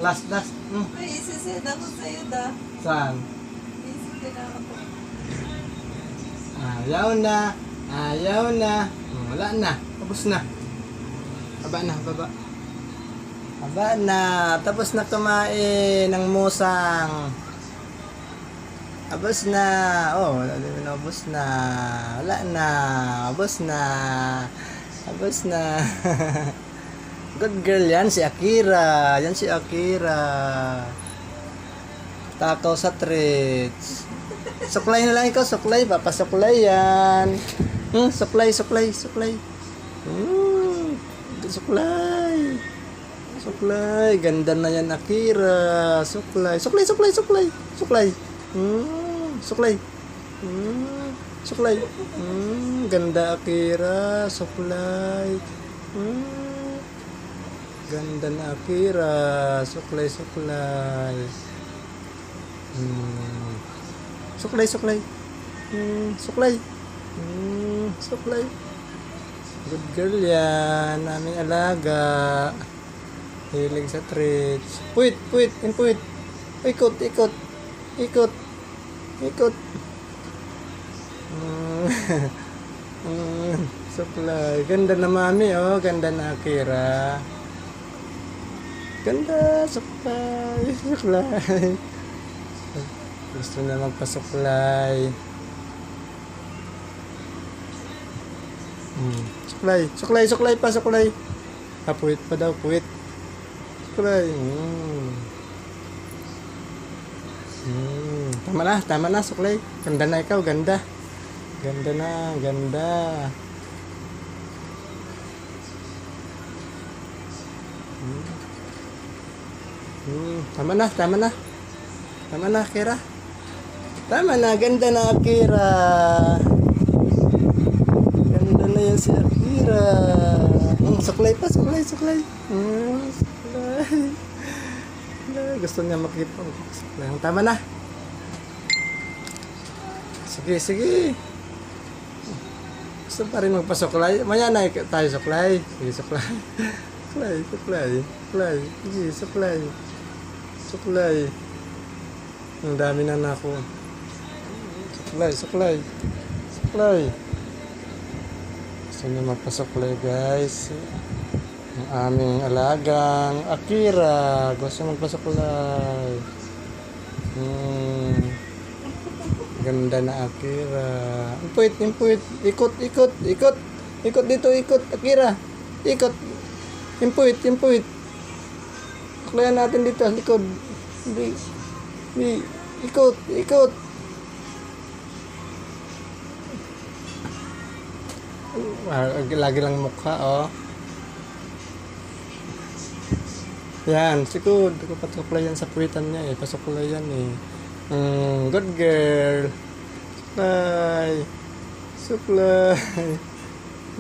Last. May isisend ako sa'yo da. Saan? Isip ka na ako. Ayaw na. Wala na. Tapos na. Baba na. Tapos na kumain ng musang. Abos na. Oh, abos na. Wala na. Abos na. Good girl yan, si Akira. Takaw sa treats. Suklay na lang ikaw, suklay. Papasuklay yan. Suklay. Suklay. Ganda na yan, Akira. Suklay. Ganda, Akira. Suklay. Ganda na, Akira. Suklay. Suklay. Good girl yan. Naming alaga. Hilig sa treats. Puwit. Ikot. Suklay. Ganda na, mami, oh. Ganda na, Akira. Ganda, suklay. Gusto na magpasuklay. Suklay. Puwit pa daw, puwit. Suklay. Tama na, suklay. Ganda na ikaw, ganda. Tama na, Akira. Tama na, ganda na, Akira. Ganda na yan si Akira. Suklay. Gusto niya makita. Suklay. Tama na. Sige. Gusto pa rin magpasuklay. Maya na tayo suklay. Sige, suklay. Sige, suklay. Ang dami na nako. Suklay. Gusto niya magpasuklay, guys. Ang aming alagang Akira. Gusto magpasuklay. Ganda na, Akira. Puwit. Ikot dito, Akira. Ikot. Puwit. Suklayan natin dito sa likod. Ikot. Lagi lang mukha, oh. Yan, sikod. Pasuklayan sa puwitan niya, eh. Pasuklayan, eh. Good girl. Suklay.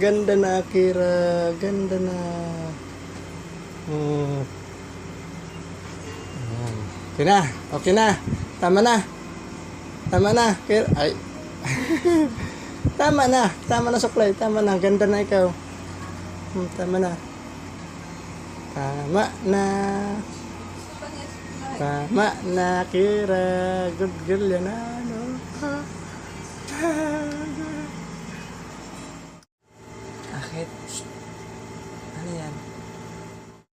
Ganda na, Akira. Ganda na. Okay na. Tama na, Akira. Ay. Tama na, suklay. Tama na, ganda na ikaw. Tama na, Akira. Good girl yan, ano. Akit.